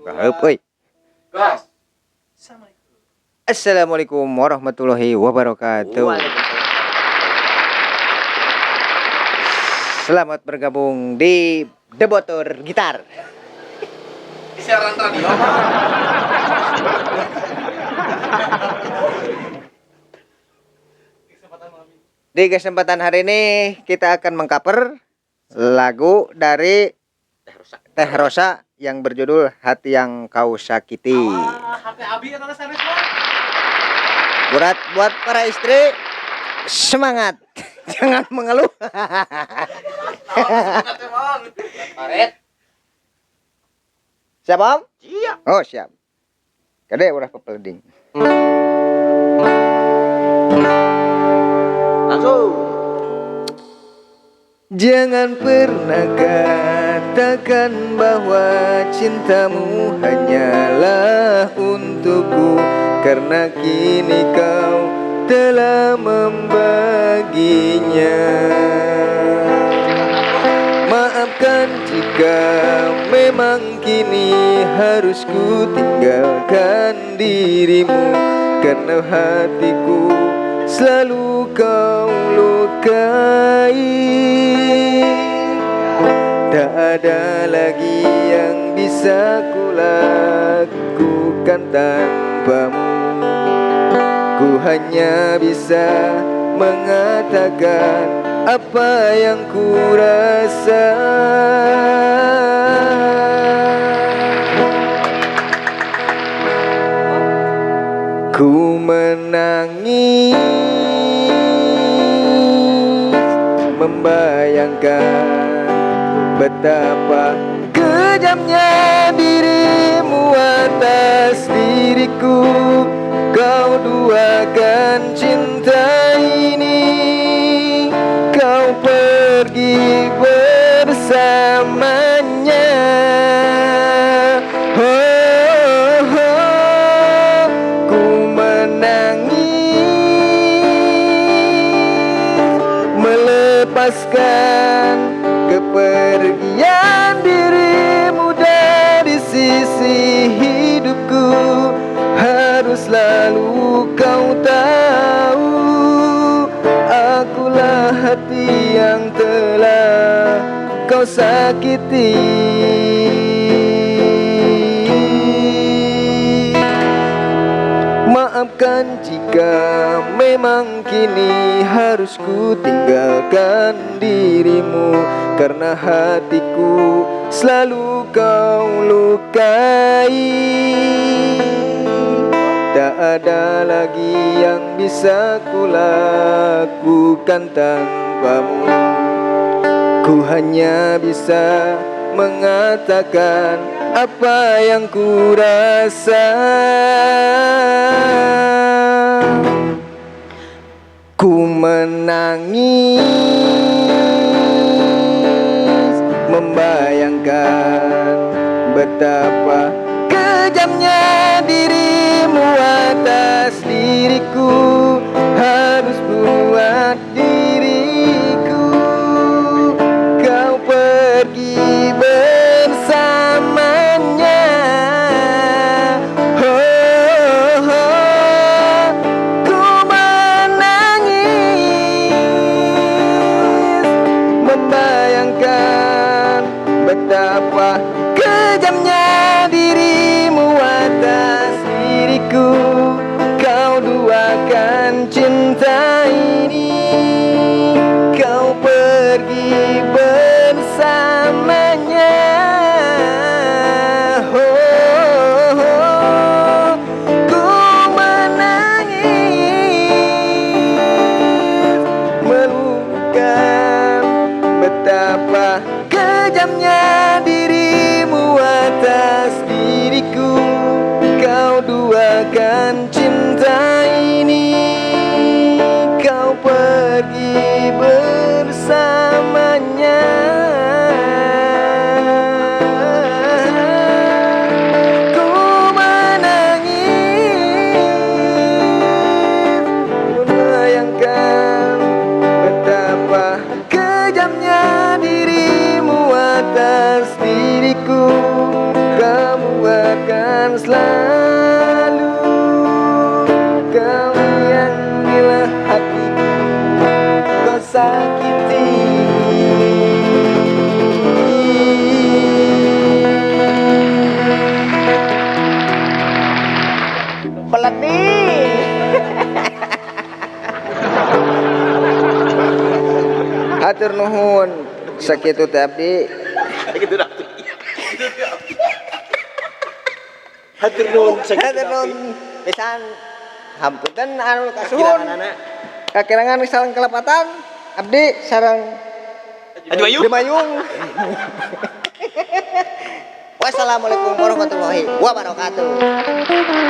Woi. Gas. Assalamualaikum warahmatullahi wabarakatuh. Selamat bergabung di Debotor Gitar. Siaran radio. Di kesempatan hari ini kita akan mengcover lagu dari Teh Rosa yang berjudul Hati Yang Kau Sakiti. HP Abi atau series Buat para istri, semangat. Jangan mengeluh. Karet. Siap, Om? Iya. Oh, siap. Kade udah pepelding. Langsung. Jangan pernah katakan bahwa cintamu hanyalah untukku, karena kini kau telah membaginya. Maafkan jika memang kini harus ku tinggalkan dirimu, karena hatiku selalu kau lukai. Tak ada lagi yang bisa kulakukan tanpamu. Ku hanya bisa mengatakan apa yang ku rasa. Ku menangis membayangkan betapa kejamnya dirimu atas diriku. Kau duakan cinta ini, kau pergi bersamanya. Oh, oh, ku menangis melepaskan kepergian dirimu dari sisi hidupku. Harus selalu kau tahu, akulah hati yang telah kau sakiti. Maafkan jika memang kini harus ku tinggalkan dirimu, karena hatiku selalu kau lukai. Tak ada lagi yang bisa kulakukan tanpamu. Ku hanya bisa mengatakan apa yang ku rasa. Ku menangis membayangkan betapa kejamnya dirimu atas diriku. Harus buat diriku kau pergi bersamanya. Oh, oh, ku menangis membayangkan betapa kejamnya dirimu atas diriku. Kau duakan cinta ini, kau pergi bersamanya. Oh, oh, ku menangis melukan betapa kejamnya dirimu atas diriku. Kau duakan cinta ini, kau pergi bersamanya. Ku menangis membayangkan betapa kejamnya dirimu atas diriku. Kamu kan selalu kau yang bila hatiku kau sakiti. Pelatih. Hatur nuhun sakitu teh abdi. Hatur nuhun Hatur nuhun pisan. Hampunten anu kasuhun. Kakirangan misalnya kelepatan abdi sareng Aju ayu. Dimayung. Wassalamualaikum warahmatullahi wabarakatuh.